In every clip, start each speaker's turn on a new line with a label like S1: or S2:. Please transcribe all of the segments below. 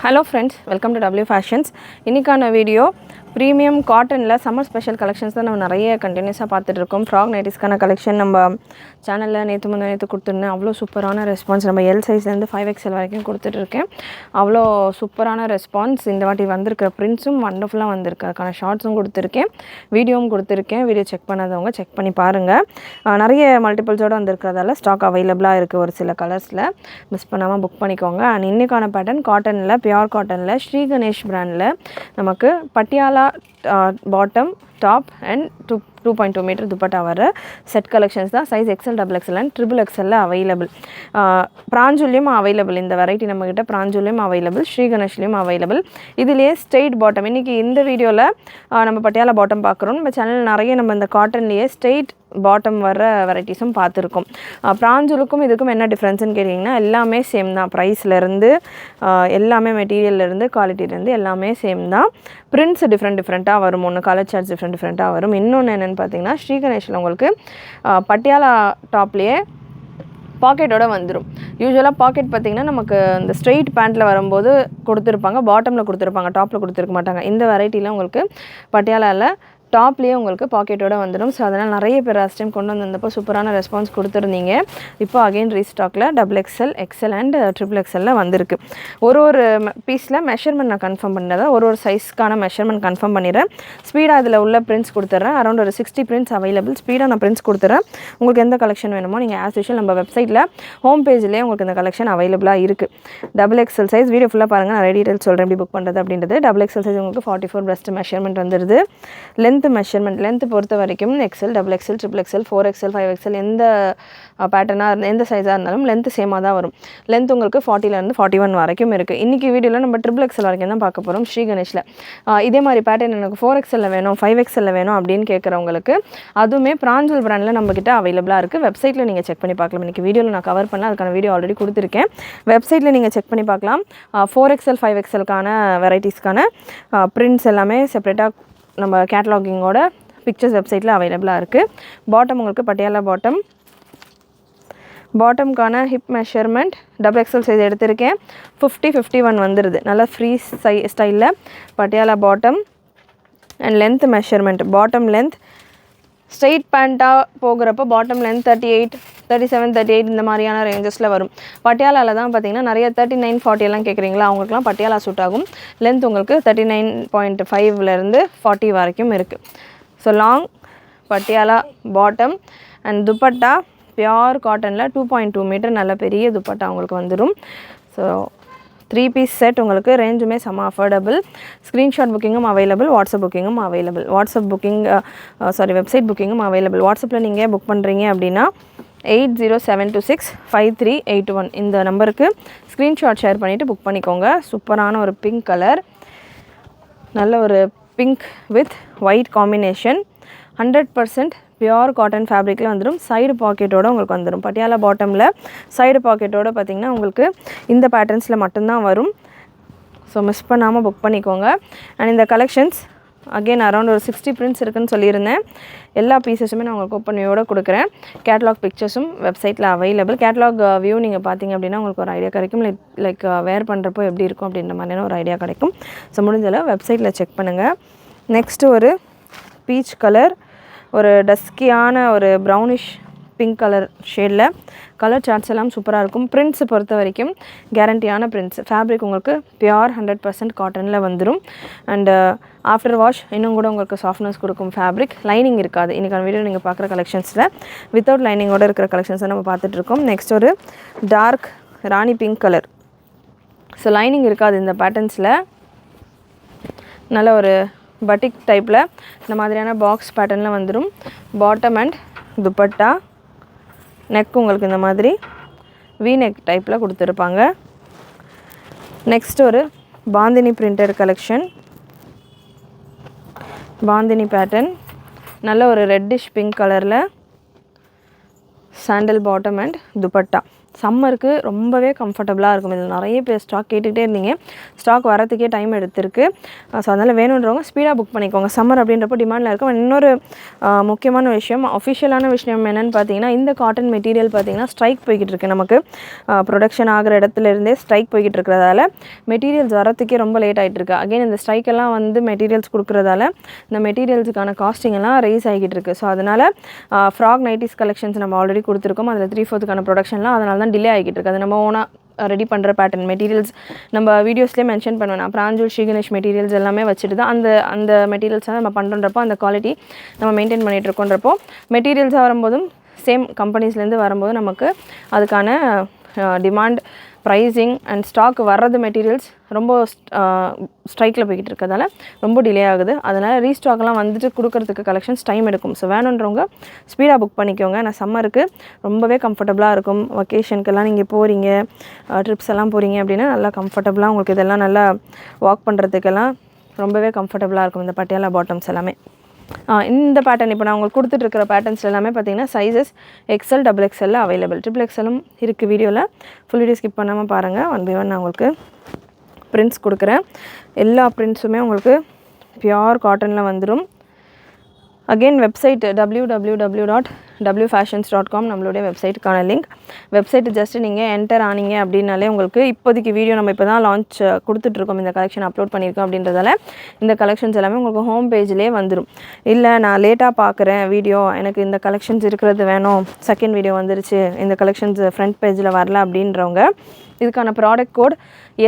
S1: Hello friends, welcome to W Fashions. இன்னைக்கான video premium காட்டனில் summer special collections தான் நம்ம நிறைய கண்டினியூஸாக பார்த்துட்டு இருக்கோம். ஃப்ராக் நைட்டிஸ்க்கான கலெக்ஷன் நம்ம சேனலில் நேற்று கொடுத்துருந்தேன். அவ்வளோ சூப்பரான ரெஸ்பான்ஸ். நம்ம எல் சைஸ்லேருந்து 5XL வரைக்கும் கொடுத்துட்ருக்கேன். அவ்வளோ சூப்பரான ரெஸ்பான்ஸ். இந்த வாட்டி வந்திருக்கிற பிரிண்ட்ஸும் வண்டர்ஃபுல்லாக வந்திருக்கு. அதுக்கான ஷார்ட்ஸும் கொடுத்துருக்கேன், வீடியோவும் கொடுத்துருக்கேன். வீடியோ செக் பண்ணாதவங்க செக் பண்ணி பாருங்கள். நிறைய மல்டிபிள்ஸோடு வந்திருக்கிறதால ஸ்டாக் அவைலபிளாக இருக்குது. ஒரு சில கலர்ஸில் மிஸ் பண்ணாமல் புக் பண்ணிக்கோங்க. அண்ட் இன்றைக்கான பேட்டர்ன் காட்டனில், பியூர் காட்டனில் ஸ்ரீ கணேஷ் பிராண்டில் நமக்கு Patiala bottom, top and 2.2 metre dupatta வர செட் கலெக்ஷன்ஸ் தான். Size XL, XXL and XXL available. பிராஞ்சூலையும் அவைலபிள். இந்த வெரைட்டி நம்மக்கிட்ட பிராஞ்சூலையும் அவைலபிள், ஸ்ரீ கணேஷ்லேயும் அவைலபிள். இதுலேயே ஸ்ட்ரெயிட் பாட்டம். இன்றைக்கி இந்த வீடியோவில் நம்ம பட்டியாலா பாட்டம் பார்க்குறோம். நம்ம சேனல் நிறைய நம்ம இந்த காட்டன்லேயே ஸ்ட்ரெயிட் பாட்டம் வர வெரைட்டிஸும் பார்த்துருக்கோம். பிராஞ்சூலுக்கும் இதுக்கும் என்ன டிஃப்ரென்ஸ்னு கேட்டிங்கன்னா எல்லாமே சேம் தான். ப்ரைஸ்லேருந்து எல்லாமே, மெட்டீரியல்லேருந்து குவாலிட்டிலேருந்து எல்லாமே சேம் தான். பிரிண்ட்ஸ் டிஃப்ரெண்ட்டாக வரும். ஒன்று கலர் சார்ட்ஸ் டிஃப்ரெண்ட்டாக வரும். இன்னொன்று என்னென்னு பார்த்தீங்கன்னா ஸ்ரீ கணேஷில் உங்களுக்கு பட்டியாலா டாப்லேயே பாக்கெட்டோட வந்துடும். யூஸ்வலாக பாக்கெட் பார்த்திங்கன்னா நமக்கு இந்த ஸ்ட்ரெயிட் பேண்ட்டில் வரும்போது கொடுத்துருப்பாங்க, பாட்டமில் கொடுத்துருப்பாங்க, டாப்பில் கொடுத்துருக்க மாட்டாங்க. இந்த வெரைட்டியில் உங்களுக்கு பட்டியாலாவில் டாப்லேயே உங்களுக்கு பாக்கெட்டோட வந்துடும். ஸோ அதனால் நிறைய பேர் லாஸ்ட் டைம் கொண்டு வந்திருந்தப்போ சூப்பரான ரெஸ்பான்ஸ் கொடுத்துருந்தீங்க. இப்போ அகெயின் ரீஸ்டாக்கில் XXL, XL அண்ட் XXL வந்திருக்கு. ஒரு பீஸில் மெஷர்மெண்ட் நான் கன்ஃபார்ம் பண்ணிடுறேன். ஒரு சைஸ்க்கான மெஷர்மெண்ட் கன்ஃபார்ம் பண்ணிடுறேன். ஸ்பீடாக இதில் உள்ள பிரிண்ட்ஸ் கொடுத்துட்றேன். அரௌண்ட் ஒரு 60 பிரிண்ட்ஸ் அவைலபிள். ஸ்பீடாக நான் பிரிண்ட்ஸ் கொடுத்துறேன். உங்களுக்கு எந்த கலெக்ஷன் வேணுமோ நீங்கள் ஆஸ் யூஷுவல் நம்ம வெப்சைட்டில் ஹோம் பேஜ்லேயே உங்களுக்கு இந்த கலெக்ஷன் அவைலபிளாக இருக்குது. XXL சைஸ் வீடியோ ஃபுல்லாக பாருங்கள். நிறைய டீட்டெயில்ஸ் சொல்கிறேன் எப்படி புக் பண்ணுறது அப்படின்றது. XXL சைஸ் உங்களுக்கு 44 பிரஸ்ட் மெஷர்மெண்ட் வந்துடுது. மெஷர்மெண்ட் லென்த் பொறுத்த வரைக்கும் XL, XXL, XXL, 4XL, 5XL எந்த பேட்டர்னாக எந்த சைஸாக இருந்தாலும் லென்த் சேமாக தான் வரும். லென்த் உங்களுக்கு 40லேருந்து 41 வரைக்கும் இருக்குது. இன்றைக்கி வீடியோவில் நம்ம XXL வரைக்கும் தான் பார்க்க போகிறோம் ஸ்ரீ கணேஷில். இதே மாதிரி பேட்டர்ன் எனக்கு 4XL வேணும், 5XL வேணும் அப்படின்னு கேட்குறவங்களுக்கு அதுவுமே பிராஞ்சூல் பிராண்டில் நம்மக்கிட்ட அவைலபிளாக இருக்குது. வெப்சைட்டில் நீங்கள் செக் பண்ணி பார்க்கலாம். இன்றைக்கி வீடியோவில் நான் கவர் பண்ணல, அதுக்கான வீடியோ ஆல்ரெடி கொடுத்துருக்கேன். வெப்சைட்டில் நீங்கள் செக் பண்ணி பார்க்கலாம். 4XL, 5XLக்கான வெரைட்டிஸ்க்கான பிரிண்ட்ஸ் எல்லாமே செப்பரேட்டாக நம்ம கேட்டலாகிங்கோட பிக்சர்ஸ் வெப்சைட்டில் அவைலபிளாக இருக்குது. பாட்டம் உங்களுக்கு பட்டியாலா பாட்டம்க்கான ஹிப் மெஷர்மெண்ட் XXL சைஸ் எடுத்திருக்கேன். 50-51 வந்துடுது. நல்லா ஃப்ரீ ஸ்டைலில் Patiala bottom and length measurement. Bottom length straight பேண்ட்டாக போகிறப்போ பாட்டம் லென்த் 38, 37, 38 இந்த மாதிரியான ரேஞ்சஸில் வரும். பட்டியாலாவில் தான் பார்த்திங்கன்னா நிறைய 39, 40 எல்லாம் கேட்குறீங்களா, அவங்களுக்குலாம் பட்டியாலா சூட் ஆகும். லென்த் உங்களுக்கு 39.5லேருந்து 40 வரைக்கும் இருக்குது. So long Patiala bottom and dupatta pure காட்டனில் 2.2 மீட்டர் நல்ல பெரிய துப்பட்டா உங்களுக்கு வந்துடும். ஸோ 3 பீஸ் செட் உங்களுக்கு ரேஞ்சுமே செம்ம அஃபோர்டபுள். ஸ்க்ரீன்ஷாட் புக்கிங்கும் அவைலபிள், வாட்ஸ்அப் புக்கிங்கும் அவைலபிள். வெப்சைட் புக்கிங்கும் அவைலபிள். வாட்ஸ்அப்பில் நீங்கள் புக் பண்ணுறீங்க அப்படின்னா 8072653881 இந்த நம்பருக்கு ஸ்க்ரீன்ஷாட் ஷேர் பண்ணிவிட்டு புக் பண்ணிக்கோங்க. சூப்பரான ஒரு பிங்க் கலர், நல்ல ஒரு pink with white combination. 100% pure cotton ஃபேப்ரிக்கில் வந்துடும். சைடு பாக்கெட்டோடு உங்களுக்கு வந்துடும். பட்டியாலா பாட்டமில் சைடு பாக்கெட்டோடு பார்த்திங்கன்னா உங்களுக்கு இந்த பேட்டர்ன்ஸில் மட்டும்தான் வரும். ஸோ மிஸ் பண்ணாமல் புக் பண்ணிக்கோங்க. அண்ட் இந்த கலெக்ஷன்ஸ் அகெயின் அரௌண்ட் ஒரு 60 பிரிண்ட்ஸ் இருக்குதுன்னு சொல்லியிருந்தேன். எல்லா பீசஸுமே நான் உங்களுக்கு ஓப்பனியோடு கொடுக்குறேன். கேட்லாக் பிக்சர்ஸும் வெப்சைட்டில் அவைலபிள். கேட்லாக் வியூ நீங்கள் பார்த்தீங்க அப்படின்னா உங்களுக்கு ஒரு ஐடியா கிடைக்கும். லைக் வேர் பண்ணுறப்போ எப்படி இருக்கும் அப்படின்ற மாதிரியான ஒரு ஐடியா கிடைக்கும். ஸோ முடிஞ்சளவு வெப்சைட்டில் செக் பண்ணுங்கள். நெக்ஸ்ட்டு ஒரு பீச் கலர், ஒரு டஸ்கியான ஒரு ப்ரௌனிஷ் பிங்க் கலர் ஷேடில். கலர் சார்ட்ஸ் எல்லாம் சூப்பராக இருக்கும். பிரிண்ட்ஸ் பொறுத்த வரைக்கும் கேரண்டியான பிரிண்ட்ஸ். ஃபேப்ரிக் உங்களுக்கு பியூர் 100% காட்டனில் வந்துடும். அண்டு ஆஃப்டர் வாஷ் இன்னும் கூட உங்களுக்கு சாஃப்ட்னஸ் கொடுக்கும் ஃபேப்ரிக். லைனிங் இருக்காது. இன்றைக்கான வீடியோ நீங்கள் பார்க்குற கலெக்ஷன்ஸில் வித்தவுட் லைனிங்கோடு இருக்கிற கலெக்ஷன்ஸை நம்ம பார்த்துட்ருக்கோம். நெக்ஸ்ட் ஒரு டார்க் ராணி பிங்க் கலர். ஸோ லைனிங் இருக்காது இந்த பேட்டர்ன்ஸில். நல்ல ஒரு பட்டிக் டைப்பில் இந்த மாதிரியான பாக்ஸ் பேட்டர்னில் வந்துடும். பாட்டம் அண்ட் துப்பட்டா, நெக் உங்களுக்கு இந்த மாதிரி வி நெக் டைப்பில் கொடுத்துருப்பாங்க. நெக்ஸ்ட் ஒரு bandhani printed collection, bandhani pattern. நல்ல ஒரு ரெட்டிஷ் பிங்க் கலரில் சாண்டல் பாட்டம் அண்ட் துப்பட்டா. சம்மருக்கு ரொம்பவே கம்ஃபர்டபுளாக இருக்கும். இதில் நிறைய பேர் ஸ்டாக் கேட்டுகிட்டே இருந்தீங்க, ஸ்டாக் வரத்துக்கே டைம் எடுத்திருக்கு. ஸோ அதனால் வேணுன்றவங்க ஸ்பீடாக புக் பண்ணிக்கோங்க. சம்மர் அப்படின்றப்போ டிமாண்டில் இருக்கும். இன்னொரு முக்கியமான விஷயம், அஃபிஷியலான விஷயம் என்னென்னு பார்த்தீங்கன்னா, இந்த காட்டன் மெட்டீரியல் பார்த்தீங்கன்னா ஸ்ட்ரைக் போய்கிட்டு இருக்குது. நமக்கு ப்ரொடக்ஷன் ஆகிற இடத்துல இருந்தே ஸ்ட்ரைக் போய்கிட்டு இருக்கிறதால மெட்டீரியல்ஸ் வரத்துக்கே ரொம்ப லேட் ஆகிட்டு இருக்கு. அகைன் இந்த ஸ்ட்ரைக்கெல்லாம் வந்து மெட்டீரியல்ஸ் கொடுக்குறதால இந்த மெட்டீரியல்ஸுக்கான காஸ்டிங் எல்லாம் ரைஸ் ஆகிட்டு இருக்குது. ஸோ அதனால் ஃப்ராக் நைட்டிஸ் கலெக்ஷன்ஸ் நம்ம ஆல்ரெடி கொடுத்துருக்கோம். அதில் 3/4 ப்ரொடக்ஷன்லாம் அதனால தான் டிலே ஆகிட்டு இருக்குது. அது நம்ம ஓனாக ரெடி பண்ணுற பேட்டர்ன் மெட்டீரியல்ஸ் நம்ம வீடியோஸ்லேயே மென்ஷன் பண்ணுவேன். நான் பிராஞ்சூல் ஸ்ரீகணேஷ் மெட்டீரியல்ஸ் எல்லாமே வச்சுட்டு தான் அந்த மெட்டீரியல்ஸை நம்ம பண்ணுறப்போ அந்த குவாலிட்டி நம்ம மெயின்டைன் பண்ணிகிட்டு இருக்கோன்றப்போ மெட்டீரியல்ஸாக வரும்போதும் சேம் கம்பெனிஸ்லேருந்து வரும்போது நமக்கு அதுக்கான டிமாண்ட், ப்ரைஸிங் அண்ட் ஸ்டாக் வர்றது மெட்டீரியல்ஸ் ரொம்ப ஸ்ட்ரைக்கில் போய்கிட்டு இருக்கிறதால ரொம்ப டிலே ஆகுது. அதனால் ரீஸ்டாக்லாம் வந்துட்டு கொடுக்கறதுக்கு கலெக்ஷன்ஸ் டைம் எடுக்கும். ஸோ வேணுன்றவங்க ஸ்பீடாக புக் பண்ணிக்கோங்க. நான் சம்மருக்கு ரொம்பவே கம்ஃபர்டபுளாக இருக்கும். வெக்கேஷனுக்கெல்லாம் நீங்கள் போகிறீங்க, ட்ரிப்ஸ் எல்லாம் போகிறீங்க அப்படின்னா நல்லா கம்ஃபர்டபுளாக உங்களுக்கு இதெல்லாம் நல்லா வாக் பண்ணுறதுக்கெல்லாம் ரொம்பவே கம்ஃபர்டபுளாக இருக்கும் இந்த பட்டியாலா பாட்டம்ஸ் எல்லாமே. இந்த பேட்டர்ன் இப்போ நான் உங்களுக்கு கொடுத்துட்ருக்கிற பேட்டர்ன்ஸ் எல்லாமே பார்த்தீங்கன்னா சைஸஸ் XL, XXL அவைலபிள். XXLம் இருக்குது. வீடியோவில் ஃபுல் வீடியோ ஸ்கிப் பண்ணாமல் பாருங்கள். 1 by 1 நான் உங்களுக்கு பிரிண்ட்ஸ் கொடுக்குறேன். எல்லா பிரிண்ட்ஸுமே உங்களுக்கு பியோர் காட்டனில் வந்துடும். அகெயின் வெப்சைட் www.wfashions.com நம்மளுடைய வெப்சைட்டுக்கான லிங்க். வெப்சைட்டு ஜஸ்ட்டு நீங்கள் என்டர் ஆனீங்க அப்படின்னாலே உங்களுக்கு இப்போதைக்கு வீடியோ நம்ம இப்போ தான் லான்ச் கொடுத்துட்ருக்கோம், இந்த கலெக்ஷன் அப்லோட் பண்ணியிருக்கோம் அப்படின்றதால இந்த கலெக்ஷன்ஸ் எல்லாமே உங்களுக்கு ஹோம் பேஜ்லேயே வந்துடும். இல்லை நான் லேட்டாக பார்க்குறேன் வீடியோ, எனக்கு இந்த கலெக்ஷன்ஸ் இருக்கிறது வேணும், செகண்ட் வீடியோ வந்துருச்சு, இந்த கலெக்ஷன்ஸ் ஃப்ரண்ட் பேஜில் வரல அப்படின்றவங்க இதுக்கான ப்ராடக்ட் கோட்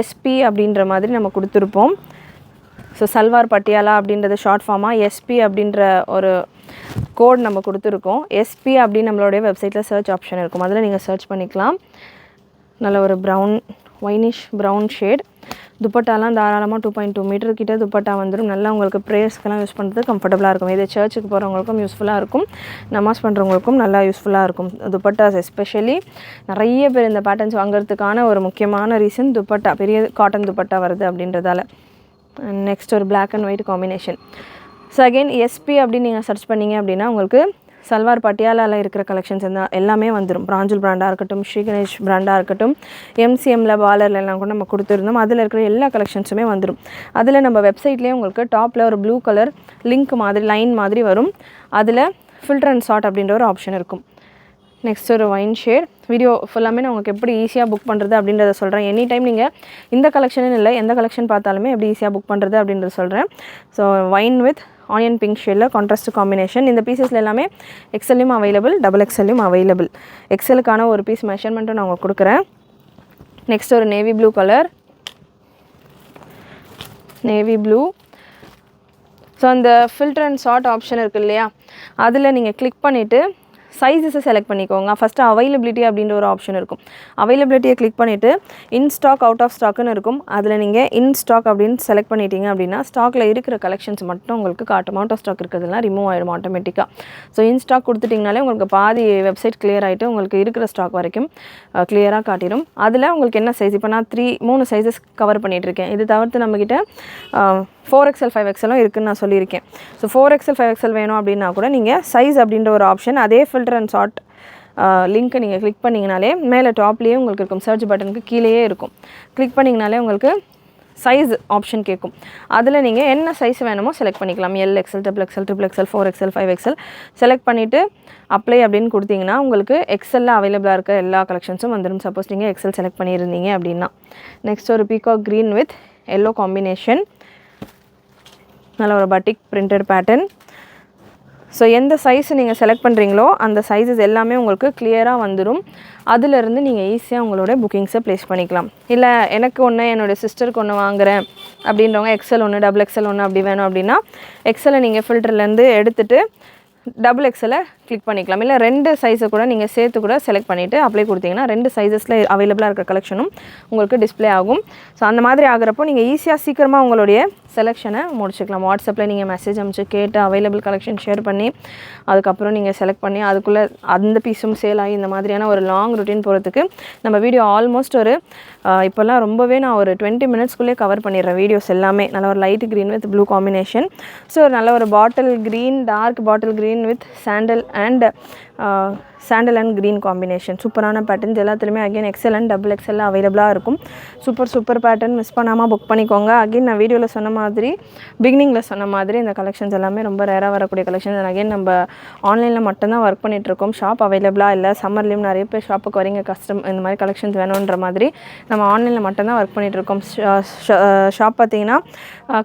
S1: SP அப்படின்ற மாதிரி நம்ம கொடுத்துருப்போம். ஸோ சல்வார் பட்டியாலா அப்படின்றது ஷார்ட் ஃபார்மாக SP அப்படின்ற ஒரு கோட் நம்ம கொடுத்துருக்கோம். SP அப்படின்னு நம்மளுடைய வெப்சைட்டில் சர்ச் ஆப்ஷன் இருக்கும், அதில் நீங்கள் சர்ச் பண்ணிக்கலாம். நல்ல ஒரு ஒயினிஷ் ப்ரௌன் ஷேட். துப்பட்டாலாம் தாராளமாக 2.2 மீட்டர் கிட்ட துப்பட்டா வந்துடும். நல்லா உங்களுக்கு ப்ரேயர்ஸ்க்கெல்லாம் யூஸ் பண்ணுறது கம்ஃபர்டபுளாக இருக்கும். இது சர்ச்சுக்கு போகிறவங்களுக்கும் யூஸ்ஃபுல்லாக இருக்கும், நமாஸ் பண்ணுறவங்களுக்கும் நல்லா யூஸ்ஃபுல்லாக இருக்கும். துப்பட்டாஸ் எஸ்பெஷலி நிறைய பேர் இந்த பேட்டர்ன்ஸ் வாங்குறதுக்கான ஒரு முக்கியமான ரீசன் துப்பட்டா, பெரிய காட்டன் துப்பட்டா வருது அப்படின்றதால. நெக்ஸ்ட் ஒரு black and white combination. So again SP அப்படின்னு நீங்கள் சர்ச் பண்ணிங்க அப்படின்னா உங்களுக்கு சல்வார் பட்டியாலாவில் இருக்கிற கலெக்ஷன்ஸ் எல்லாமே வந்துடும். பிராஞ்சூல் பிராண்டாக இருக்கட்டும், ஸ்ரீகணேஷ் பிராண்டாக இருக்கட்டும், MCMல பார்லர்லாம் கூட நம்ம கொடுத்துருந்தோம். அதில் இருக்கிற எல்லா கலெக்ஷன்ஸுமே வந்துடும். அதில் நம்ம வெப்சைட்லேயே உங்களுக்கு டாப்பில் ஒரு ப்ளூ கலர் லிங்க் மாதிரி லைன் மாதிரி வரும். அதில் ஃபில்டர் அண்ட் சார்ட் அப்படின்ற ஒரு ஆப்ஷன் இருக்கும். நெக்ஸ்ட் ஒரு ஒயின் ஷேட். வீடியோ ஃபுல்லாமே நான் உங்களுக்கு எப்படி ஈஸியாக புக் பண்ணுறது அப்படின்றத சொல்கிறேன். எனி டைம் நீங்கள் இந்த கலெக்ஷன் இல்லை எந்த கலெக்ஷன் பார்த்தாலுமே எப்படி ஈஸியாக புக் பண்ணுறது அப்படின்றத சொல்கிறேன். So wine with onion pink ஷேடில் கான்ட்ராஸ்ட் காம்பினேஷன். இந்த பீசஸில் எல்லாமே XLலையும் அவைலபிள், XXLலையும் அவைலபிள். XLக்கான ஒரு பீஸ் மெஷர்மெண்ட்டும் நான் உங்களுக்கு கொடுக்குறேன். நெக்ஸ்ட் ஒரு navy blue colour, navy blue. So அந்த ஃபில்டர் அண்ட் சார்ட் ஆப்ஷன் இருக்குது இல்லையா, அதில் நீங்கள் கிளிக் பண்ணிவிட்டு சைஸஸை செலக்ட் பண்ணிக்கோங்க. ஃபஸ்ட்டு அவைலபிலிட்டி அப்படின்ற ஒரு ஆப்ஷன் இருக்கும். அவைலபிலிட்டியை கிளிக் பண்ணிவிட்டு இன் ஸ்டாக் அவுட் ஆஃப் ஸ்டாக்குன்னு இருக்கும். அதில் நீங்கள் இன் ஸ்டாக் அப்படின்னு செலக்ட் பண்ணிட்டீங்க அப்படின்னா ஸ்டாக்கில் இருக்கிற கலெக்ஷன்ஸ் மட்டும் உங்களுக்கு காட்டும். அவுட் ஆஃப் ஸ்டாக் இருக்கிறதுலாம் ரிமூவ் ஆகிடும் ஆட்டோமேட்டிக்காக. ஸோ இன் ஸ்டாக் கொடுத்துட்டிங்கனாலே உங்களுக்கு பாதி வெப்சைட் கிளியர் ஆகிட்டு உங்களுக்கு இருக்கிற ஸ்டாக் வரைக்கும் கிளியராக காட்டிடும். அதில் உங்களுக்கு என்ன சைஸ், இப்போ நான் 3 சைஸஸ் கவர் பண்ணிகிட்ருக்கேன். இது தவிர்த்து நம்மக்கிட்ட 4XL 5XL இருக்குதுன்னு நான் சொல்லியிருக்கேன். ஸோ 4XL 5XL வேணும் அப்படின்னா கூட நீங்கள் சைஸ் அப்படின்ற ஒரு ஆப்ஷன் அதே ஃபில்டர் அண்ட் சார்ட் லிங்க்கை நீங்கள் கிளிக் பண்ணிங்கனாலே மேலே டாப்லேயே உங்களுக்கு இருக்கும், சர்ச் பட்டனுக்கு கீழேயே இருக்கும். கிளிக் பண்ணிங்கனாலே உங்களுக்கு சைஸ் ஆப்ஷன் கேட்கும். அதில் நீங்கள் என்ன சைஸ் வேணுமோ செலக்ட் பண்ணிக்கலாம். LXL, XXL, XXL, 4XL, 5XL select பண்ணிவிட்டு அப்ளை அப்படின்னு கொடுத்தீங்கன்னா உங்களுக்கு XLல அவைலபிளாக இருக்க எல்லா கலெக்ஷன்ஸும் வந்துடும். சப்போஸ் நீங்கள் XL செலக்ட் பண்ணியிருந்தீங்க அப்படின்னா. நெக்ஸ்ட் ஒரு peacock green with yellow combination. நல்ல ஒரு பட்டிக் பிரிண்டட் பேட்டர்ன். ஸோ எந்த சைஸ் நீங்கள் செலக்ட் பண்ணுறீங்களோ அந்த சைஸஸ் எல்லாமே உங்களுக்கு கிளியராக வந்துடும். அதிலிருந்து நீங்கள் ஈஸியாக உங்களோட புக்கிங்ஸை ப்ளேஸ் பண்ணிக்கலாம். இல்லை எனக்கு ஒன்று என்னோடய சிஸ்டருக்கு ஒன்று வாங்குகிறேன் அப்படின்றவங்க XL ஒன்று XXL ஒன்று அப்படி வேணும் அப்படின்னா XLை நீங்கள் ஃபில்டர்லேருந்து எடுத்துகிட்டு XXL கிளிக் பண்ணிக்கலாம். இல்லை 2 சைஸை கூட நீங்கள் சேர்த்து கூட செலக்ட் பண்ணிவிட்டு அப்ளை கொடுத்தீங்கன்னா 2 சைஸஸில் அவைலபிளாக இருக்கிற கலெக்ஷனும் உங்களுக்கு டிஸ்பிளே ஆகும். ஸோ அந்த மாதிரி ஆகிறப்போ நீங்கள் ஈஸியாக சீக்கிரமாக உங்களுடைய செலெக்ஷனை முடிச்சுக்கலாம். வாட்ஸ்அப்பில் நீங்கள் மெசேஜ் அனுப்பிச்சு கேட்டு அவைலபிள் கலெக்ஷன் ஷேர் பண்ணி அதுக்கப்புறம் நீங்கள் செலக்ட் பண்ணி அதுக்குள்ளே அந்த பீஸும் சேல் ஆகி இந்த மாதிரியான ஒரு லாங் ரொட்டீன் போகிறதுக்கு நம்ம வீடியோ ஆல்மோஸ்ட் ஒரு இப்போல்லாம் ரொம்பவே நான் ஒரு 20 மினிட்ஸ்க்குள்ளே கவர் பண்ணிடுறேன் வீடியோஸ் எல்லாமே. நல்ல ஒரு light green with blue combination. So நல்ல ஒரு bottle green, dark bottle green with sandal and sandal and green combination. சூப்பரான பேட்டர்ன்ஸ் எல்லாத்துலேயுமே again XL and double XL அவைலபிளாக இருக்கும். சூப்பர் பேட்டர்ன் மிஸ் பண்ணாமல் புக் பண்ணிக்கோங்க. அகைன் நான் வீடியோவில் சொன்ன மாதிரி பிகினிங்கில் சொன்ன மாதிரி இந்த கலெக்ஷன்ஸ் எல்லாமே ரொம்ப ரேராக வரக்கூடிய கலெக்ஷன்ஸ். அகைன் நம்ம ஆன்லைனில் மட்டும்தான் ஒர்க் பண்ணிகிட்ருக்கோம். ஷாப் அவைலபிளாக இல்லை. சம்மர்லேயும் நிறைய பேர் ஷாப்புக்கு வரீங்க, இந்த மாதிரி கலெக்ஷன்ஸ் வேணுன்ற மாதிரி நம்ம ஆன்லைனில் மட்டும்தான் ஒர்க் பண்ணிகிட்ருக்கோம். ஷாப் பார்த்திங்கன்னா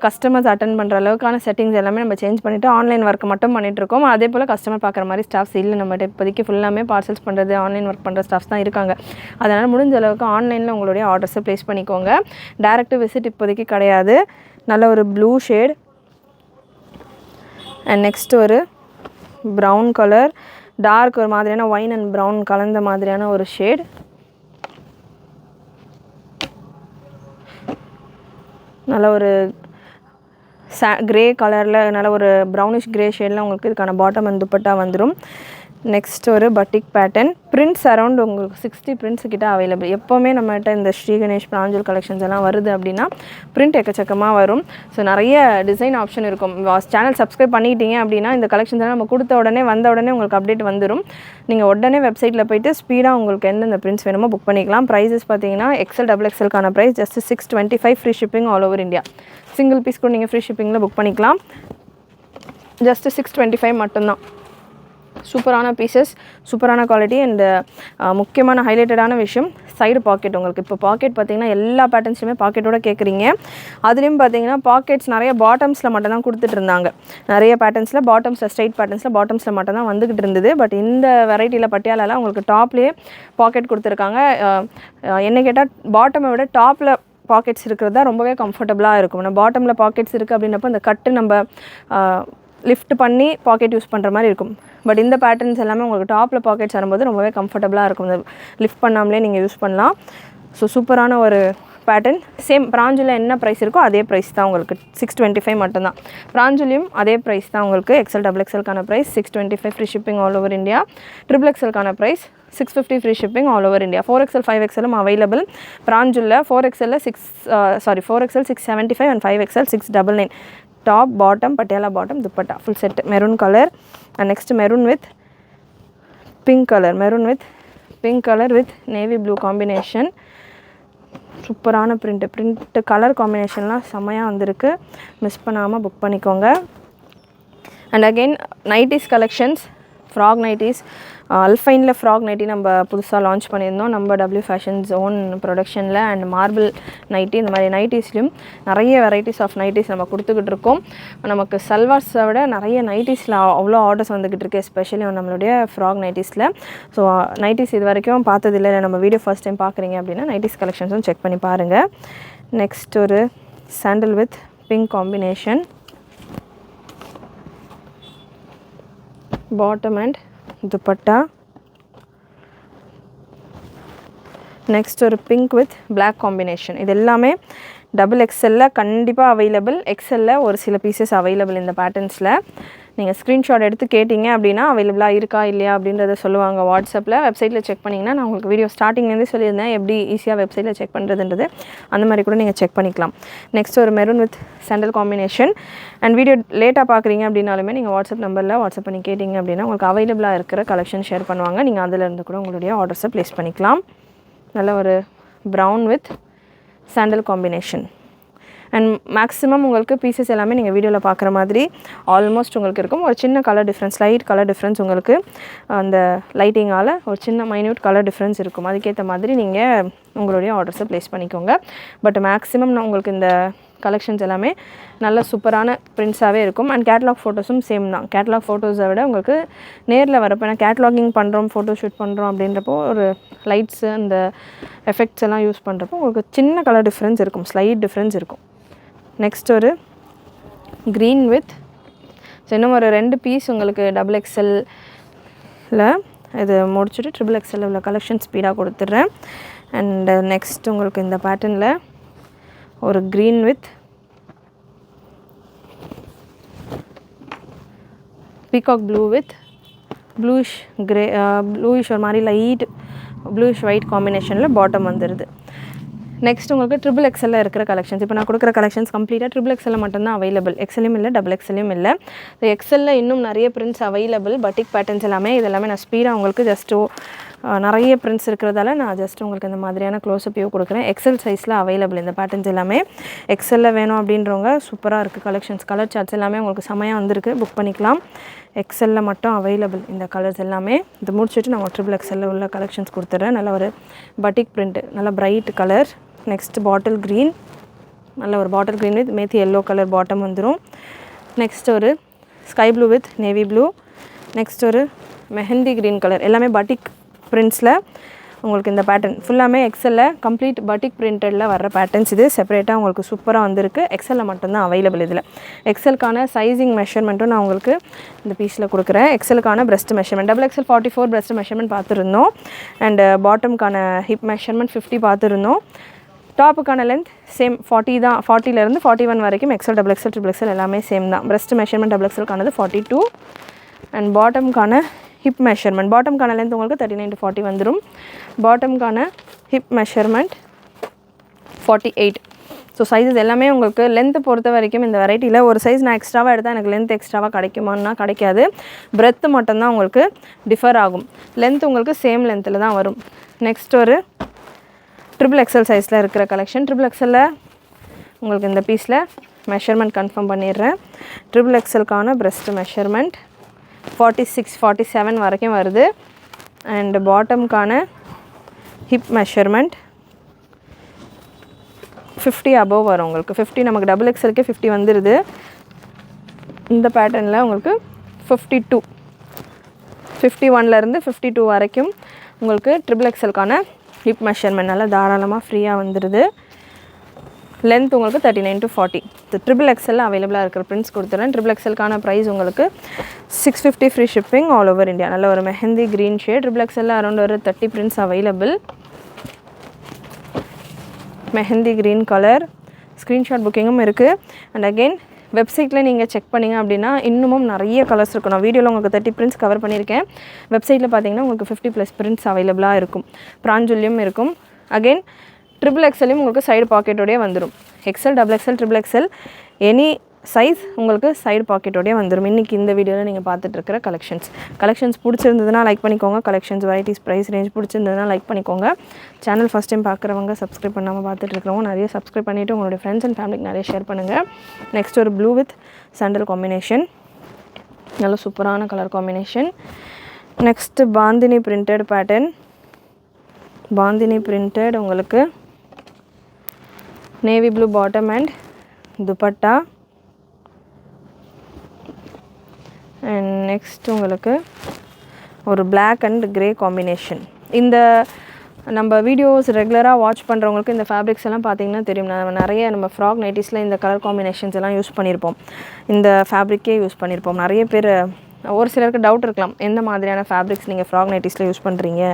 S1: கஸ்டமர்ஸ் அட்டன் பண்ணுற அளவுக்கான செட்டிங்ஸ் எல்லாமே நம்ம சேஞ்ச் பண்ணிவிட்டு ஆன்லைன் ஒர்க் மட்டும் பண்ணிகிட்ருக்கோம். அதே போல் கஸ்டமர் பார்க்குற மாதிரி ஸ்டாஃப்ஸ் இல்லை நம்மகிட்ட இப்போதைக்கு. ஃபுல்லாமே பார்சல்ஸ் பண்ணுறது, ஆன்லைன் ஒர்க் பண்ணுற ஸ்டாஃப்ஸ் தான் இருக்காங்க. அதனால் முடிஞ்ச அளவுக்கு ஆன்லைனில் உங்களுடைய ஆர்டர்ஸை ப்ளேஸ் பண்ணிக்கோங்க. டேரக்ட் விசிட் இப்போதைக்கு கிடையாது. நல்ல ஒரு ப்ளூ ஷேட் அண்ட் நெக்ஸ்ட் ஒரு ப்ரௌன் கலர், டார்க் ஒரு மாதிரியான ஒயின் அண்ட் ப்ரௌன் கலந்த மாதிரியான ஒரு ஷேட். நல்ல ஒரு கிரே கலரில் நல்ல ஒரு ப்ரௌனிஷ் கிரே ஷேடில் உங்களுக்கு இதுக்கான பாட்டம் அண்ட் துப்பட்டா வந்துடும். நெக்ஸ்ட் ஒரு பட்டிக் பேட்டர்ன். பிரிண்ட்ஸ் அரௌண்ட் உங்களுக்கு 60 பிரிண்ட்ஸ் கிட்ட அவைலபிள். எப்போவுமே நம்மகிட்ட இந்த ஸ்ரீ கணேஷ் பிராஞ்சல் கலெக்ஷன்ஸ் எல்லாம் வருது அப்படின்னா பிரிண்ட் எக்கச்சக்கமாக வரும். ஸோ நிறைய டிசைன் ஆப்ஷன் இருக்கும். சேனல் சப்ஸ்கிரைப் பண்ணிக்கிட்டீங்க அப்படின்னா இந்த கலெக்ஷன்ஸ் எல்லாம் நம்ம கொடுத்த உடனே வந்த உடனே உங்களுக்கு அப்டேட் வந்துடும். நீங்கள் உடனே வெப்சைட்டில் போய்ட்டு ஸ்பீடாக உங்களுக்கு எந்தெந்த பிரிண்ட்ஸ் வேணுமோ புக் பண்ணிக்கலாம். ப்ரைஸஸ் பார்த்தீங்கன்னா எக்ஸல் டபுள் எக்ஸலுக்கான price just 625, free shipping all over India. Single piece கூட நீங்கள் ஃப்ரீ ஷிப்பிங்கில் புக் பண்ணிக்கலாம். ஜஸ்ட் 625 மட்டும்தான். சூப்பரான பீசஸ், சூப்பரான குவாலிட்டி அண்ட் முக்கியமான ஹைலைட்டடான விஷயம் சைடு பாக்கெட். உங்களுக்கு இப்போ பாக்கெட் பார்த்திங்கன்னா எல்லா பேட்டர்ன்ஸுமே பாக்கெட்டோட கேட்குறீங்க. அதுலேயும் பார்த்தீங்கன்னா பாக்கெட்ஸ் நிறைய பாட்டம்ஸில் மட்டும் தான் கொடுத்துட்டு இருந்தாங்க. நிறைய பேட்டர்ன்ஸில் பாட்டம்ஸில் ஸ்ட்ரைட் பேட்டர்ன்ஸில் பாட்டம்ஸில் மட்டும் தான் வந்துக்கிட்டு இருந்தது. பட் இந்த வெரைட்டியில் பட்டியாலால உங்களுக்கு டாப்லேயே பாக்கெட் கொடுத்துருக்காங்க. என்ன கேட்டால் பாட்டமை விட டாப்பில் பாக்கெட்ஸ் இருக்கிறது தான் ரொம்பவே கம்ஃபர்டபுளாக இருக்கும். நம்ம பாட்டமில் பாக்கெட்ஸ் இருக்குது அப்படின்னப்போ அந்த கட்டு நம்ம லிஃப்ட் பண்ணி பாக்கெட் யூஸ் பண்ணுற மாதிரி இருக்கும். பட் இந்த பேட்டர்ன்ஸ் எல்லாமே உங்களுக்கு டாப்பில் பாக்கெட்ஸ் வரும்போது ரொம்பவே கம்ஃபர்டபுளாக இருக்கும். இந்த லிஃப்ட் பண்ணாமலே நீங்கள் யூஸ் பண்ணலாம். ஸோ சூப்பரான ஒரு பேட்டர்ன். சேம் பிராஞ்சில் என்ன ப்ரைஸ் இருக்கோ அதே ப்ரைஸ் தான் உங்களுக்கு. 625 மட்டும்தான். பிராஞ்சிலையும் அதே ப்ரைஸ் தான் உங்களுக்கு. எக்ஸல் டபுள் எக்ஸலுக்கான price 625, free shipping all over India. Triple எக்ஸலுக்கான price 650, free shipping all over India. 4XL 5XL available. பிராஞ்சில் 4XL 675 and 5XL 699. Top bottom Patiala bottom dupatta full set maroon colour and next maroon with pink colour with navy blue combination. சூப்பரான print colour காம்பினேஷன்லாம் செம்மையாக வந்திருக்கு. Miss பண்ணாமல் book பண்ணிக்கோங்க. And again nighties collections, frock nighties. அல்ஃபைனில் frock nightie நம்ம புதுசாக launch பண்ணியிருந்தோம் நம்ம டபிள்யூ ஃபேஷன்ஸ் ஓன் ப்ரொடக்ஷனில். அண்ட் மார்பிள் நைட்டி, இந்த மாதிரி நைட்டிஸ்லையும் நிறைய வெரைட்டிஸ் ஆஃப் நைட்டிஸ் நம்ம கொடுத்துக்கிட்டு இருக்கோம். நமக்கு சல்வார்ஸை விட நிறைய நைட்டிஸில் அவ்வளோ ஆர்டர்ஸ் வந்துக்கிட்டு இருக்கு, எஸ்பெஷலி நம்மளுடைய ஃப்ராக் நைட்டிஸில். ஸோ நைட்டிஸ் இது வரைக்கும் பார்த்ததில்லை, நம்ம வீடியோ ஃபர்ஸ்ட் டைம் பார்க்குறீங்க அப்படின்னா நைட்டிஸ் கலெக்ஷன்ஸும் செக் பண்ணி பாருங்கள். நெக்ஸ்ட் ஒரு sandal with pink combination, bottom and dupatta. Next ஒரு பிங்க் வித் பிளாக் காம்பினேஷன். இது எல்லாமே டபுள் எக்ஸலில் கண்டிப்பாக அவைலபிள். எக்ஸலில் ஒரு சில பீசஸ் அவைலபிள் இந்த பேட்டர்ன்ஸில். நீங்கள் ஸ்க்ரீன்ஷாட் எடுத்து கேட்டிங்க அப்படின்னா அவைலபிளாக இருக்கா இல்லையா அப்படின்றத சொல்லுவாங்க வாட்ஸ்அப்பில். வெப்சைட்டில் செக் பண்ணிங்கன்னா நான் உங்களுக்கு வீடியோ ஸ்டார்டிங்லேருந்தே சொல்லியிருந்தேன் எப்படி ஈஸியாக வெப்சைட்டில் செக் பண்ணுறதுன்றது. அந்த மாதிரி கூட நீங்கள் செக் பண்ணிக்கலாம். நெக்ஸ்ட் ஒரு maroon with sandal combination. And video லேட்டாக பார்க்குறீங்க அப்படின்னாலுமே நீங்கள் வாட்ஸ்அப் நம்பரில் வாட்ஸ்அப் பண்ணி கேட்டிங்க அப்படின்னா உங்களுக்கு அவைலபிளாக இருக்கிற கலெக்ஷன் ஷேர் பண்ணுவாங்க. நீங்கள் அதிலேருந்து கூட உங்களுடைய ஆர்டர்ஸை ப்ளேஸ் பண்ணிக்கலாம். நல்ல ஒரு brown with sandal combination. And maximum உங்களுக்கு பீசஸ் எல்லாமே நீங்கள் வீடியோவில் பார்க்குற மாதிரி ஆல்மோஸ்ட் உங்களுக்கு இருக்கும். ஒரு சின்ன colour difference, light colour difference உங்களுக்கு அந்த லைட்டிங்கால் ஒரு சின்ன மைன்யூட் கலர் டிஃப்ரென்ஸ் இருக்கும். அதுக்கேற்ற மாதிரி நீங்கள் உங்களுடைய ஆர்டர்ஸை ப்ளேஸ் பண்ணிக்கோங்க. பட் மேக்ஸிமம் நான் உங்களுக்கு இந்த கலெக்ஷன்ஸ் எல்லாமே நல்ல சூப்பரான பிரிண்ட்ஸாகவே இருக்கும். அண்ட் கேட்லாக் ஃபோட்டோஸும் சேம் தான். கேட்லாக் ஃபோட்டோஸை விட உங்களுக்கு நேரில் வரப்போ, ஏன்னா கேட்லாகிங் பண்ணுறோம், ஃபோட்டோ ஷூட் பண்ணுறோம் அப்படின்றப்போ ஒரு லைட்ஸு அந்த எஃபெக்ட்ஸ் எல்லாம் யூஸ் பண்ணுறப்போ உங்களுக்கு சின்ன கலர் டிஃப்ரென்ஸ் இருக்கும், ஸ்லைட் டிஃப்ரென்ஸ் இருக்கும். நெக்ஸ்ட் ஒரு க்ரீன் வித், இன்னும் ஒரு 2 பீஸ் உங்களுக்கு டபுள் எக்ஸலில் இது முடிச்சுட்டு ட்ரிபிள் எக்ஸலில் உள்ள கலெக்ஷன் ஸ்பீடாக கொடுத்துட்றேன். அண்ட் நெக்ஸ்ட் உங்களுக்கு இந்த பேட்டர்னில் ஒரு green with peacock blue with bluish grey, bluish ஒரு மாதிரி லைட் ப்ளூஷ் ஒயிட் காம்பினேஷனில் பாட்டம் வந்துடுது. நெக்ஸ்ட் உங்களுக்கு ட்ரிபிள் எக்ஸலில் இருக்கிற கலெக்ஷன்ஸ். இப்போ நான் கொடுக்குற கலெக்ஷன்ஸ் கம்ப்ளீட்டாக ட்ரிபிள் எக்ஸலில் மட்டும்தான் அவைலபிள். எக்ஸலையும் இல்லை, டபுள் எக்ஸலையும் இல்லை. ஸோ எக்ஸலில் இன்னும் நிறைய பிரிண்ட்ஸ் அவைலபிள். பட்டிக் பேட்டர்ன்ஸ் எல்லாமே இதெல்லாமே நான் ஸ்பீடாக உங்களுக்கு ஜஸ்ட்டு நிறைய பிரிண்ட்ஸ் இருக்கிறதால நான் ஜஸ்ட் உங்களுக்கு இந்த மாதிரியான க்ளோஸ்அப் வியூ கொடுக்குறேன். எக்ஸல் சைஸில் அவைலபிள் இந்த பேட்டர்ன்ஸ் எல்லாமே. எக்ஸலில் வேணும் அப்படின்றவங்க சூப்பராக இருக்குது கலெக்ஷன்ஸ். கலர் சார்ட்ஸ் எல்லாமே உங்களுக்கு செமையாக வந்திருக்கு, புக் பண்ணிக்கலாம். எக்ஸலில் மட்டும் அவைலபிள் இந்த கலர்ஸ் எல்லாமே. இது முடிச்சுட்டு நான் ட்ரிபிள் எக்ஸலில் உள்ள கலெக்ஷன்ஸ் கொடுத்துட்றேன். நல்ல ஒரு பட்டிக் பிரிண்ட்டு, நல்ல bright colour. Next bottle green, நல்ல ஒரு bottle green with methi yellow colour bottom வந்துடும். நெக்ஸ்ட் ஒரு sky blue with navy blue. Next ஒரு மெஹந்தி க்ரீன் கலர். எல்லாமே பட்டிக் பிரிண்ட்ஸில் உங்களுக்கு இந்த பேட்டர்ன் ஃபுல்லாமே எக்ஸலில் கம்ப்ளீட் பட்டிக் பிரிண்டடில் வர்ற பேட்டர்ன்ஸ். இது செப்பரேட்டாக உங்களுக்கு சூப்பராக வந்திருக்கு. எக்ஸலில் மட்டும்தான் அவைலபிள். இதில் எக்ஸலுக்கான சைஸிங் மெஷர்மெண்ட்டும் நான் உங்களுக்கு இந்த பீஸில் கொடுக்குறேன். எக்ஸலுக்கான breast measurement double XL 44 breast measurement பார்த்துருந்தோம். அண்டு பாட்டமுக்கான ஹிப் மெஷர்மெண்ட் 50 பார்த்துருந்தோம். டாப்புக்கான லென்த் சேம் 40 தான். 40லேருந்து 41 வரைக்கும் XL, double XL, triple XL எல்லாமே சேம் தான். breast மெஷர்மெண்ட் டபுள் எக்ஸலுக்கானது 42. அண்ட் பாட்டமுக்கான ஹிப் மெஷர்மெண்ட், பாட்டமுக்கான லென்த் உங்களுக்கு 39 to 40 வந்துடும். பாட்டமுக்கான ஹிப் மெஷர்மெண்ட் 48. ஸோ சைஸஸ் எல்லாமே உங்களுக்கு லென்த்து பொறுத்த வரைக்கும் இந்த வெரைட்டியில் ஒரு சைஸ் நான் எக்ஸ்ட்ராவாக எடுத்தால் எனக்கு லென்த் எக்ஸ்ட்ராவாக கிடைக்குமான்னா கிடைக்காது. பிரெத்து மட்டும்தான் உங்களுக்கு டிஃபர் ஆகும். லென்த் உங்களுக்கு சேம் லென்த்தில் தான் வரும். நெக்ஸ்ட் ஒரு ட்ரிபிள் எக்ஸல் சைஸில் இருக்கிற கலெக்ஷன். ட்ரிபிள் எக்ஸலில் உங்களுக்கு இந்த பீஸில் மெஷர்மெண்ட் கன்ஃபார்ம் பண்ணிடுறேன். ட்ரிபிள் எக்ஸலுக்கான breast மெஷர்மெண்ட் 46, 47 வரைக்கும் வருது. அண்ட் பாட்டமுக்கான ஹிப் மெஷர்மெண்ட் 50 above வரும் உங்களுக்கு. 50 நமக்கு டபுள் எக்ஸலுக்கே 50 வந்துடுது. இந்த பேட்டர்னில் உங்களுக்கு 52, 51லேருந்து 52 வரைக்கும் உங்களுக்கு ட்ரிபிள் எக்ஸலுக்கான ஹிப் மெஷர்மெண்ட் நல்லா தாராளமாக ஃப்ரீயாக வந்துடுது. லென்த் உங்களுக்கு 39 to 40. ட்ரிபிள் எக்ஸலில் அவைலபிளாக இருக்கிற பிரிண்ட்ஸ் கொடுத்துறேன். ட்ரிபிள் எக்ஸலுக்கான ப்ரைஸ் உங்களுக்கு 650 free shipping all over India. நல்ல ஒரு மெஹந்தி க்ரீன் ஷேட். ட்ரிபிள் எக்ஸலில் அரௌண்ட் ஒரு 30 prints available. Mehndi green colour. Screenshot புக்கிங்கும் இருக்குது. அண்ட் அகெயின் வெப்சைட்டில் நீங்கள் செக் பண்ணிங்க அப்படின்னா இன்னமும் நிறைய கலர்ஸ் இருக்கும். நான் வீடியோவில் உங்களுக்கு 30 பிரிண்ட்ஸ் கவர் பண்ணியிருக்கேன். வெப்சைட்டில் பார்த்தீங்கன்னா உங்களுக்கு 50+ பிரிண்ட்ஸ் அவைலபிளாக இருக்கும். பிராஞ்சுலியும் இருக்கும். அகெயின் ட்ரிபிள் எக்ஸலையும் உங்களுக்கு சைடு பாக்கெட்டோடய வந்துடும். XL, double XL, triple XL any size உங்களுக்கு சைடு பாக்கெட்டோடய வந்துடும். இன்றைக்கி இந்த வீடியோவில் நீங்கள் பார்த்துட்ருக்கிற கலெக்ஷன்ஸ் பிடிச்சிருந்ததுன்னா லைக் பண்ணிக்கோங்க. கலெக்ஷன்ஸ் வெரைட்டிஸ் ப்ரைஸ் ரேஞ்ச் பிடிச்சிருந்ததுன்னா லைக் பண்ணிக்கோங்க. சேனல் ஃபஸ்ட் டைம் பார்க்குறவங்க சப்ஸ்கிரைப் பண்ணாமல் பார்த்துட்ருக்கிறவங்க நிறைய சப்ஸ்கிரைப் பண்ணிவிட்டு உங்களுடைய ஃப்ரெண்ட்ஸ் அண்ட் ஃபேமிலிக்கு நிறைய ஷேர் பண்ணுங்கள். நெக்ஸ்ட் ஒரு ப்ளூ வித் சாண்டல் காம்பினேஷன், நல்ல சூப்பரான colour combination. Next bandhani printed pattern. Bandhani printed உங்களுக்கு navy blue bottom and dupatta. And next உங்களுக்கு ஒரு பிளாக் அண்ட் கிரே காம்பினேஷன். இந்த நம்ம வீடியோஸ் ரெகுலராக வாட்ச் பண்ணுறவங்களுக்கு இந்த ஃபேப்ரிக்ஸ் எல்லாம் பார்த்திங்கன்னா தெரியும். நம்ம ஃப்ராக் நைட்டிஸில் இந்த கலர் காம்பினேஷன்ஸ் எல்லாம் யூஸ் பண்ணியிருப்போம். இந்த ஃபேப்ரிக்கே யூஸ் பண்ணியிருப்போம். நிறைய பேர் ஒரு சிலருக்கு டவுட் இருக்கலாம், எந்த மாதிரியான ஃபேப்ரிக்ஸ் நீங்கள் ஃப்ராக் நைட்டிஸில் யூஸ் பண்ணுறீங்க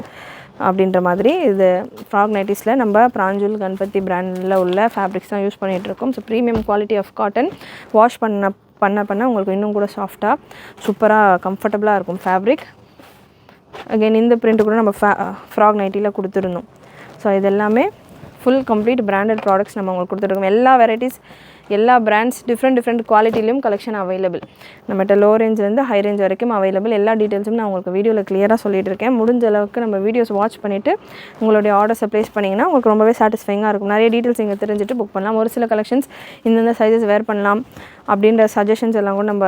S1: அப்படின்ற மாதிரி. இது ஃப்ராக் நைட்டிஸில் நம்ம பிராஞ்சுல் கணபதி பிராண்டில் உள்ள ஃபேப்ரிக்ஸ் தான் யூஸ் பண்ணிகிட்ருக்கோம். So premium quality of cotton. Wash பண்ண உங்களுக்கு இன்னும் கூட சாஃப்டாக சூப்பராக கம்ஃபர்டபுளாக இருக்கும் ஃபேப்ரிக். அகெயின் இந்த பிரிண்ட் கூட நம்ம ஃப்ராக் நைட்டியில் கொடுத்துருந்தோம். ஸோ இது எல்லாமே ஃபுல் கம்ப்ளீட் பிராண்டட் ப்ராடக்ட்ஸ் நம்ம உங்களுக்கு கொடுத்துருக்கோம். எல்லா வெரைட்டிஸ், எல்லா பிராண்ட்ஸ், டிஃப்ரெண்ட் குவாலிட்டிலையும் கலெக்ஷன் அவைலபிள். நம்மகிட்ட லோ ரேஞ்சிலேருந்து ஹை ரேஞ்ச் வரைக்கும் அவைலபிள். எல்லா டீட்டெயில்ஸும் நான் உங்களுக்கு வீடியோவில் கிளியராக சொல்லிட்டு இருக்கேன். முடிஞ்ச அளவுக்கு நம்ம வீடியோஸ் வாட்ச் பண்ணிவிட்டு உங்களுடைய ஆர்டர்ஸை ப்ளேஸ் பண்ணிங்கன்னா உங்களுக்கு ரொம்பவே சாட்டிஸ்ஃபைங்காக இருக்கும். நிறைய டீட்டெயில்ஸ் இங்கே தெரிஞ்சுட்டு புக் பண்ணலாம். ஒரு சில கலெக்ஷன்ஸ் இந்தந்த சைஸஸ் வேர் பண்ணலாம் அப்படின்ற சஜஷன்ஸ் எல்லாம் கூட நம்ம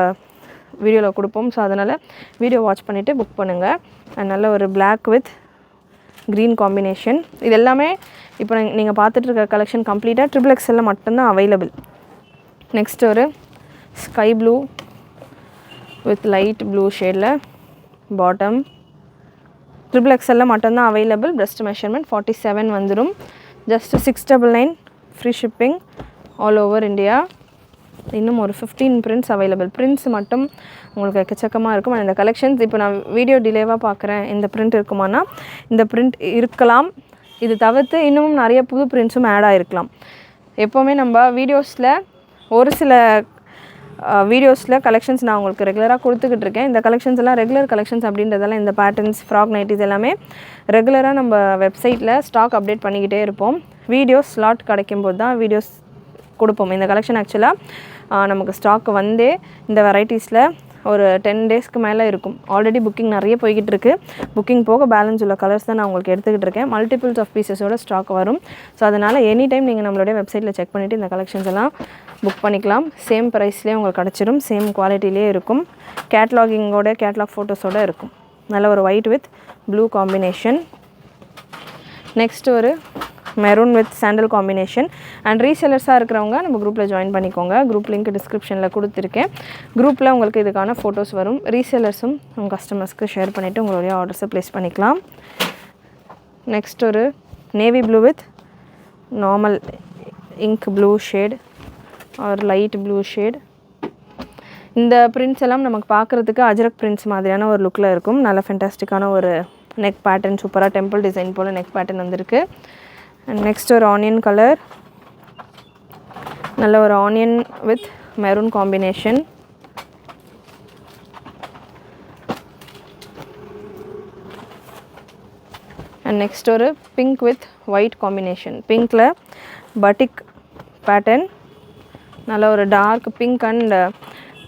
S1: வீடியோவில் கொடுப்போம். ஸோ அதனால் வீடியோ வாட்ச் பண்ணிவிட்டு புக் பண்ணுங்கள். அண்ட் நல்ல ஒரு பிளாக் வித் க்ரீன் காம்பினேஷன். இது எல்லாமே இப்போ நீங்கள் பார்த்துட்ருக்க கலெக்ஷன் கம்ப்ளீட்டாக ட்ரிபிள் எக்ஸலில் மட்டும்தான் அவைலபிள். நெக்ஸ்ட் ஒரு sky blue with light blue ஷேடில் பாட்டம். ட்ரிபிள் எக்ஸலில் மட்டும்தான் அவைலபிள். breast மெஷர்மெண்ட் 47 வந்துடும். Just 699 free shipping all over India. இன்னும் ஒரு 15 பிரிண்ட்ஸ் அவைலபிள். பிரிண்ட்ஸ் மட்டும் உங்களுக்கு எக்கச்சக்கமாக இருக்கும். இந்த கலெக்ஷன்ஸ் இப்போ நான் வீடியோ டிலேவாக பார்க்குறேன், இந்த பிரிண்ட் இருக்குமானா இந்த பிரிண்ட் இருக்கலாம். இது தவிர்த்து இன்னமும் நிறைய புது பிரிண்ட்ஸும் ஆட் ஆகிருக்கலாம். எப்போவுமே நம்ம வீடியோஸில் ஒரு சில வீடியோஸில் கலெக்ஷன்ஸ் நான் உங்களுக்கு ரெகுலராக கொடுத்துக்கிட்டு இருக்கேன். இந்த கலெக்ஷன்ஸ் எல்லாம் ரெகுலர் கலெக்ஷன்ஸ் அப்படின்றதெல்லாம் இந்த பேட்டர்ன்ஸ், ஃப்ராக் நைட்டிஸ் எல்லாமே ரெகுலராக நம்ம வெப்சைட்டில் ஸ்டாக் அப்டேட் பண்ணிக்கிட்டே இருப்போம். வீடியோஸ் ஸ்லாட் கிடைக்கும்போது தான் வீடியோஸ் கொடுப்போம். இந்த கலெக்ஷன் ஆக்சுவலாக நமக்கு ஸ்டாக் வந்தே இந்த வெரைட்டிஸில் ஒரு 10 டேஸ்க்கு மேலே இருக்கும். ஆல்ரெடி புக்கிங் நிறைய போய்கிட்டு இருக்குது. புக்கிங் போக பேலன்ஸ் உள்ள கலர்ஸ் தான் நான் உங்களுக்கு எடுத்துக்கிட்டு இருக்கேன். மல்டிபிள்ஸ் ஆஃப் பீசஸோட ஸ்டாக் வரும். ஸோ அதனால் எனி டைம் நீங்கள் நம்மளுடைய வெப்சைட்டில் செக் பண்ணிவிட்டு இந்த கலெக்ஷன்ஸ் எல்லாம் புக் பண்ணிக்கலாம். சேம் ப்ரைஸ்லேயே உங்களுக்கு கிடச்சிடும். சேம் குவாலிட்டிலே இருக்கும். கேட்லாக் ஃபோட்டோஸோடு இருக்கும். நல்ல ஒரு white with blue combination. Next ஒரு maroon with sandal combination. And ரீசெல்லர்ஸாக இருக்கிறவங்க நம்ம குரூப்பில் ஜாயின் பண்ணிக்கோங்க. குரூப் லிங்க் டிஸ்கிரிப்ஷனில் கொடுத்துருக்கேன். குரூப்பில் உங்களுக்கு இதுக்கான ஃபோட்டோஸ் வரும். ரீசெல்லர்ஸும் உங்கள் கஸ்டமர்ஸ்க்கு ஷேர் பண்ணிவிட்டு உங்களுடைய ஆர்டர்ஸை ப்ளேஸ் பண்ணிக்கலாம். நெக்ஸ்ட் ஒரு navy blue with normal ink blue shade or light blue shade. இந்த பிரிண்ட்ஸ் எல்லாம் நமக்கு பார்க்குறதுக்கு அஜரக் பிரிண்ட்ஸ் மாதிரியான ஒரு லுக்கில் இருக்கும். நல்ல ஃபென்டாஸ்டிக்கான ஒரு நெக் பேட்டர்ன், சூப்பராக டெம்பிள் டிசைன் போல் நெக் பேட்டர்ன் வந்திருக்கு. அண்ட் நெக்ஸ்ட் ஒரு ஆனியன் கலர், நல்ல ஒரு onion with maroon combination. And next ஒரு பிங்க் வித் ஒயிட் காம்பினேஷன். பிங்க்கில் பட்டிக் பேட்டர்ன், நல்ல ஒரு டார்க் பிங்க் அண்ட்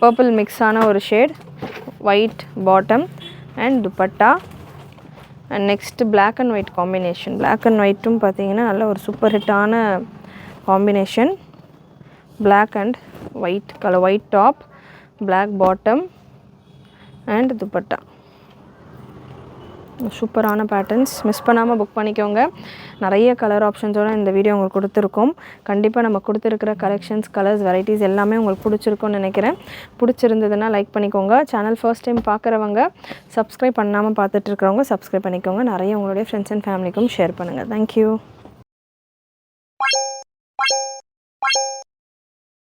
S1: பர்பிள் மிக்ஸான ஒரு shade. White bottom and dupatta. And next black and white combination. Black and ஒயிட்டும் பார்த்தீங்கன்னா நல்ல ஒரு சூப்பர் ஹிட்டான combination. Black and white colour, white top, black bottom and dupatta. சூப்பரான பேட்டர்ன்ஸ். மிஸ் பண்ணாமல் புக் பண்ணிக்கோங்க. நிறைய கலர் ஆப்ஷன்ஸோடு இந்த வீடியோ உங்களுக்கு கொடுத்துருக்கோம். கண்டிப்பாக நம்ம கொடுத்துருக்கிற கலெக்ஷன்ஸ், கலர்ஸ், வெரைட்டிஸ் எல்லாமே உங்களுக்கு பிடிச்சிருக்கும்னு நினைக்கிறேன். பிடிச்சிருந்ததுன்னா லைக் பண்ணிக்கோங்க. சேனல் ஃபர்ஸ்ட் டைம் பார்க்குறவங்க, சப்ஸ்கிரைப் பண்ணாமல் பார்த்துட்ருக்கிறவங்க சப்ஸ்கிரைப் பண்ணிக்கோங்க. நிறைய உங்களுடைய ஃப்ரெண்ட்ஸ் அண்ட் ஃபேமிலிக்கும் ஷேர் பண்ணுங்கள். தேங்க்யூ.